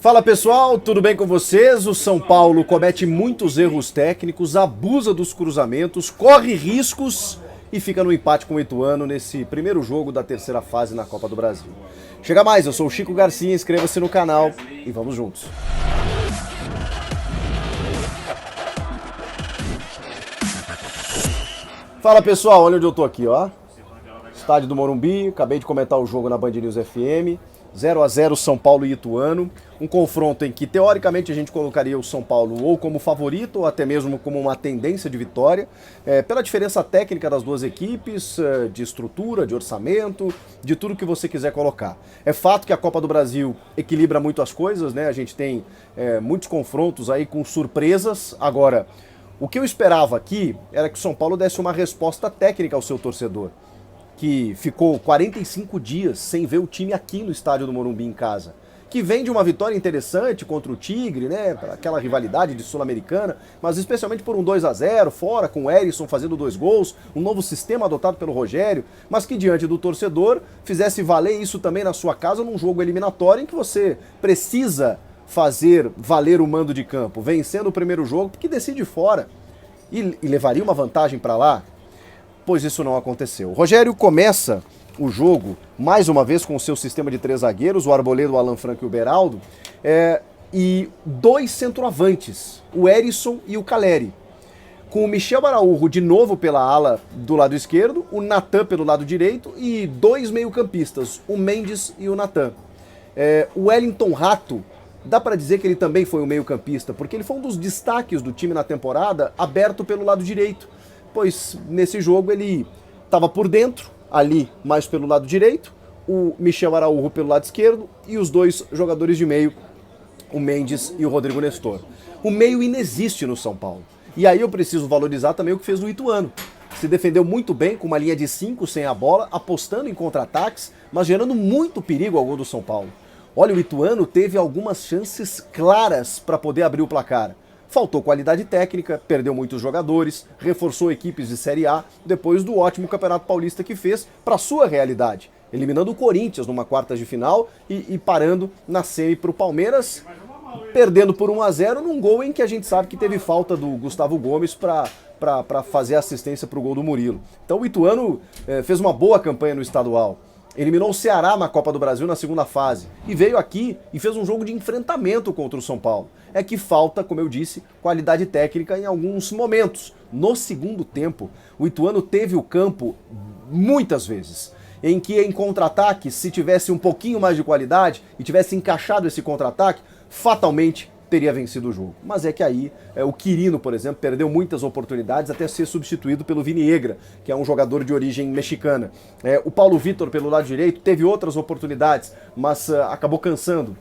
Fala pessoal, tudo bem com vocês? O São Paulo comete muitos erros técnicos, abusa dos cruzamentos, corre riscos e fica no empate com o Ituano nesse primeiro jogo da terceira fase na Copa do Brasil. Chega mais, eu sou o Chico Garcia, inscreva-se no canal e vamos juntos. Fala pessoal, olha onde eu tô aqui, ó. Estádio do Morumbi, acabei de comentar o jogo na Band News FM. 0 a 0 São Paulo e Ituano, um confronto em que teoricamente a gente colocaria o São Paulo ou como favorito ou até mesmo como uma tendência de vitória, pela diferença técnica das duas equipes, de estrutura, de orçamento, de tudo que você quiser colocar. É fato que a Copa do Brasil equilibra muito as coisas, né? A gente tem muitos confrontos aí com surpresas. Agora, o que eu esperava aqui era que o São Paulo desse uma resposta técnica ao seu torcedor, que ficou 45 dias sem ver o time aqui no estádio do Morumbi em casa, que vem de uma vitória interessante contra o Tigre, né, aquela rivalidade de Sul-Americana, mas especialmente por um 2 a 0 fora, com o Erisson fazendo 2 gols, um novo sistema adotado pelo Rogério, mas que diante do torcedor fizesse valer isso também na sua casa num jogo eliminatório em que você precisa fazer valer o mando de campo, vencendo o primeiro jogo, porque decide fora, e levaria uma vantagem para lá. Pois isso não aconteceu. O Rogério começa o jogo, mais uma vez, com o seu sistema de 3 zagueiros, o Arboleda, o Alan Franco e o Beraldo, e 2 centroavantes, o Erisson e o Caleri, com o Michel Araújo de novo pela ala do lado esquerdo, o Natan pelo lado direito e 2 meio-campistas, o Mendes e o Natan. O Wellington Rato, dá para dizer que ele também foi um meio-campista, porque ele foi um dos destaques do time na temporada, aberto pelo lado direito, pois nesse jogo ele estava por dentro, ali mais pelo lado direito, o Michel Araújo pelo lado esquerdo e os 2 jogadores de meio, o Mendes e o Rodrigo Nestor. O meio inexiste no São Paulo. E aí eu preciso valorizar também o que fez o Ituano. Se defendeu muito bem, com uma linha de 5 sem a bola, apostando em contra-ataques, mas gerando muito perigo ao gol do São Paulo. Olha, o Ituano teve algumas chances claras para poder abrir o placar. Faltou qualidade técnica, perdeu muitos jogadores, reforçou equipes de Série A depois do ótimo Campeonato Paulista que fez para sua realidade, eliminando o Corinthians numa quarta de final e parando na semi para o Palmeiras, perdendo por 1 a 0 num gol em que a gente sabe que teve falta do Gustavo Gomes para fazer assistência para o gol do Murilo. Então o Ituano fez uma boa campanha no estadual. Eliminou o Ceará na Copa do Brasil na segunda fase e veio aqui e fez um jogo de enfrentamento contra o São Paulo. É que falta, como eu disse, qualidade técnica em alguns momentos. No segundo tempo, o Ituano teve o campo muitas vezes, em que em contra-ataque, se tivesse um pouquinho mais de qualidade e tivesse encaixado esse contra-ataque, fatalmente teria vencido o jogo. Mas é que aí, o Quirino, por exemplo, perdeu muitas oportunidades até ser substituído pelo Viniegra, que é um jogador de origem mexicana. O Paulo Vitor, pelo lado direito, teve outras oportunidades, mas acabou cansando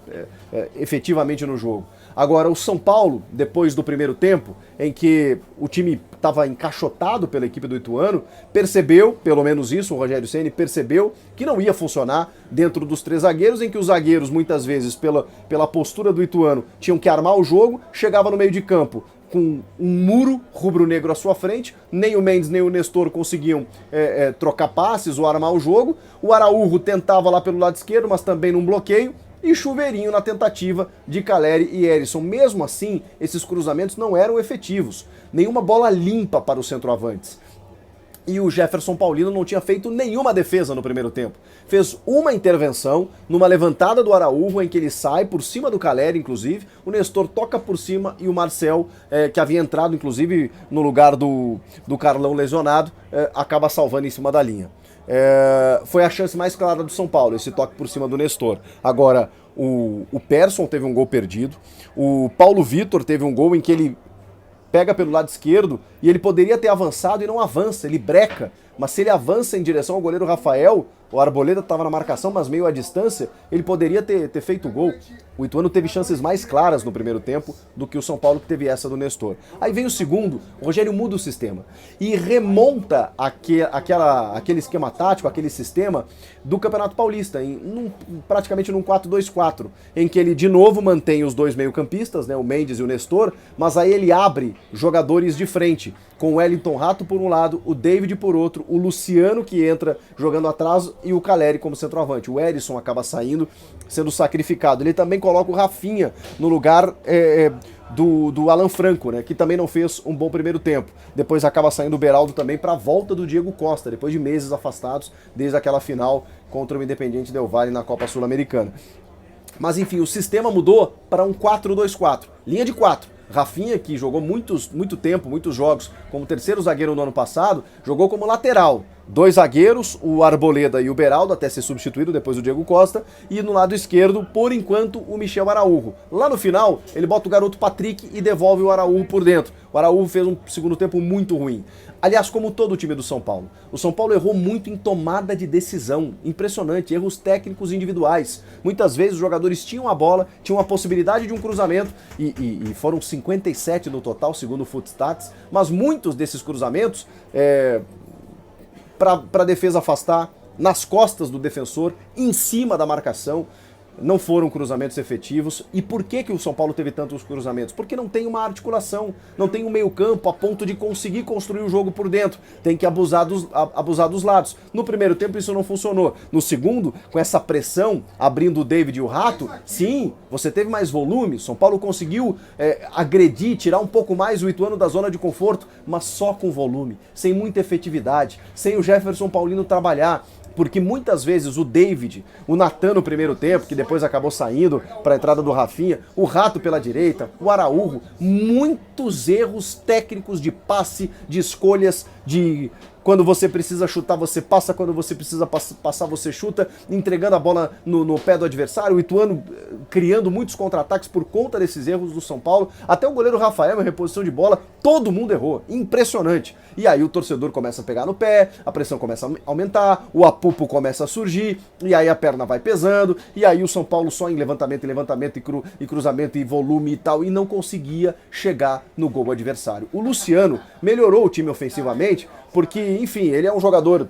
efetivamente no jogo. Agora, o São Paulo, depois do primeiro tempo, em que o time estava encaixotado pela equipe do Ituano, percebeu, pelo menos isso, o Rogério Ceni percebeu que não ia funcionar dentro dos 3 zagueiros, em que os zagueiros, muitas vezes, pela postura do Ituano, tinham que armar o jogo, chegava no meio de campo com um muro rubro-negro à sua frente, nem o Mendes nem o Nestor conseguiam trocar passes ou armar o jogo, o Araújo tentava lá pelo lado esquerdo, mas também num bloqueio, e chuveirinho na tentativa de Caleri e Erisson. Mesmo assim, esses cruzamentos não eram efetivos. Nenhuma bola limpa para os centroavantes. E o Jefferson Paulino não tinha feito nenhuma defesa no primeiro tempo. Fez uma intervenção numa levantada do Araújo em que ele sai por cima do Caleri, inclusive. O Nestor toca por cima e o Marcel, que havia entrado inclusive no lugar do Carlão lesionado, acaba salvando em cima da linha. Foi a chance mais clara do São Paulo, esse toque por cima do Nestor. Agora, o Persson teve um gol perdido, o Paulo Vitor teve um gol em que ele pega pelo lado esquerdo e ele poderia ter avançado e não avança, ele breca. Mas se ele avança em direção ao goleiro Rafael, o Arboleda estava na marcação, mas meio à distância, ele poderia ter feito o gol. O Ituano teve chances mais claras no primeiro tempo do que o São Paulo, que teve essa do Nestor. Aí vem o segundo, o Rogério muda o sistema e remonta aquele esquema tático, aquele sistema do Campeonato Paulista, praticamente num 4-2-4, em que ele de novo mantém os 2 meio-campistas, né, o Mendes e o Nestor, mas aí ele abre jogadores de frente, com o Wellington Rato por um lado, o David por outro, sendo o Luciano que entra jogando atrás e o Caleri como centroavante. O Erisson acaba saindo, sendo sacrificado. Ele também coloca o Rafinha no lugar do Alan Franco, né, que também não fez um bom primeiro tempo. Depois acaba saindo o Beraldo também para a volta do Diego Costa, depois de meses afastados desde aquela final contra o Independiente Del Valle na Copa Sul-Americana. Mas enfim, o sistema mudou para um 4-2-4, linha de 4. Rafinha, que jogou muito tempo, muitos jogos como terceiro zagueiro no ano passado, jogou como lateral. 2 zagueiros, o Arboleda e o Beraldo, até ser substituído depois do Diego Costa, e no lado esquerdo, por enquanto, o Michel Araújo. Lá no final, ele bota o garoto Patrick e devolve o Araújo por dentro. O Araújo fez um segundo tempo muito ruim. Aliás, como todo o time do São Paulo. O São Paulo errou muito em tomada de decisão. Impressionante, erros técnicos individuais. Muitas vezes os jogadores tinham a bola, tinham a possibilidade de um cruzamento, e foram 57 no total, segundo o Footstats, mas muitos desses cruzamentos para a defesa afastar, nas costas do defensor, em cima da marcação. Não foram cruzamentos efetivos. E por que o São Paulo teve tantos cruzamentos? Porque não tem uma articulação, não tem um meio campo a ponto de conseguir construir o jogo por dentro. Tem que abusar dos lados. No primeiro tempo isso não funcionou. No segundo, com essa pressão, abrindo o David e o Rato, sim, você teve mais volume. São Paulo conseguiu agredir, tirar um pouco mais o Ituano da zona de conforto, mas só com volume, sem muita efetividade, sem o Jefferson Paulino trabalhar. Porque muitas vezes o David, o Natan no primeiro tempo, que depois acabou saindo para a entrada do Rafinha, o Rato pela direita, o Araújo, muitos erros técnicos de passe, de escolhas, de quando você precisa chutar você passa, quando você precisa passar você chuta, entregando a bola no pé do adversário, o Ituano criando muitos contra-ataques por conta desses erros do São Paulo. Até o goleiro Rafael, em reposição de bola, todo mundo errou, impressionante. E aí o torcedor começa a pegar no pé, a pressão começa a aumentar, o apupo começa a surgir, e aí a perna vai pesando, e aí o São Paulo só em levantamento e cruzamento e volume e tal, e não conseguia chegar no gol adversário. O Luciano melhorou o time ofensivamente, porque, enfim, ele é um jogador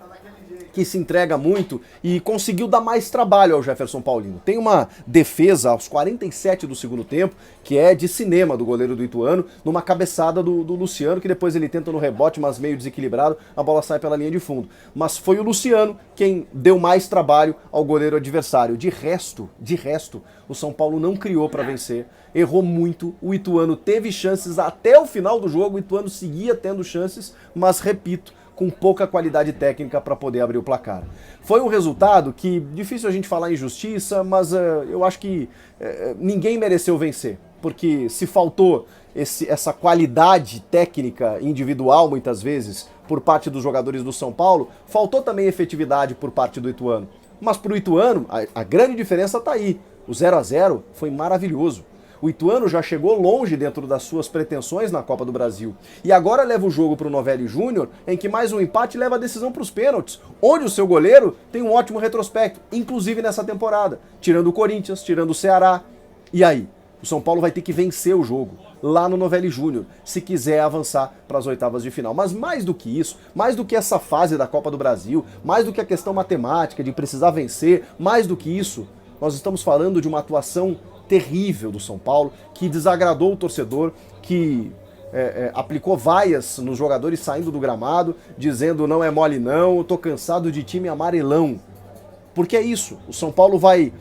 que se entrega muito e conseguiu dar mais trabalho ao Jefferson Paulino. Tem uma defesa aos 47 do segundo tempo, que é de cinema do goleiro do Ituano, numa cabeçada do Luciano, que depois ele tenta no rebote, mas meio desequilibrado, a bola sai pela linha de fundo. Mas foi o Luciano quem deu mais trabalho ao goleiro adversário. De resto, o São Paulo não criou para vencer, errou muito, o Ituano teve chances até o final do jogo, o Ituano seguia tendo chances, mas repito, com pouca qualidade técnica para poder abrir o placar. Foi um resultado que, difícil a gente falar em justiça, mas eu acho que ninguém mereceu vencer, porque se faltou essa qualidade técnica individual, muitas vezes, por parte dos jogadores do São Paulo, faltou também efetividade por parte do Ituano. Mas para o Ituano, a grande diferença está aí. O 0-0 foi maravilhoso. O Ituano já chegou longe dentro das suas pretensões na Copa do Brasil. E agora leva o jogo para o Novelli Júnior, em que mais um empate leva a decisão para os pênaltis, onde o seu goleiro tem um ótimo retrospecto, inclusive nessa temporada, tirando o Corinthians, tirando o Ceará. E aí? O São Paulo vai ter que vencer o jogo lá no Novelli Júnior, se quiser avançar para as oitavas de final. Mas mais do que isso, mais do que essa fase da Copa do Brasil, mais do que a questão matemática de precisar vencer, mais do que isso, nós estamos falando de uma atuação terrível do São Paulo, que desagradou o torcedor, que aplicou vaias nos jogadores saindo do gramado, dizendo não é mole não, eu tô cansado de time amarelão. Porque é isso, o São Paulo vai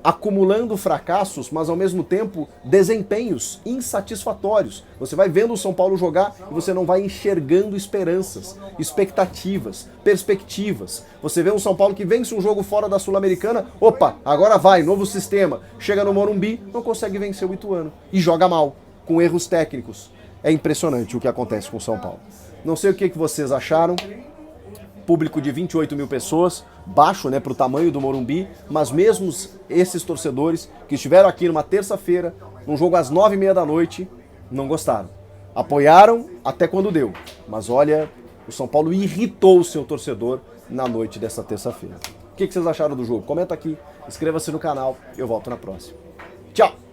acumulando fracassos, mas ao mesmo tempo desempenhos insatisfatórios. Você vai vendo o São Paulo jogar e você não vai enxergando esperanças, expectativas, perspectivas. Você vê um São Paulo que vence um jogo fora da Sul-Americana, opa, agora vai, novo sistema. Chega no Morumbi, não consegue vencer o Ituano e joga mal, com erros técnicos. É impressionante o que acontece com o São Paulo. Não sei o que vocês acharam. Público de 28 mil pessoas, baixo, né, para o tamanho do Morumbi, mas mesmo esses torcedores que estiveram aqui numa terça-feira, num jogo às 9h30 da noite, não gostaram. Apoiaram até quando deu, mas olha, o São Paulo irritou o seu torcedor na noite dessa terça-feira. O que vocês acharam do jogo? Comenta aqui, inscreva-se no canal, eu volto na próxima. Tchau!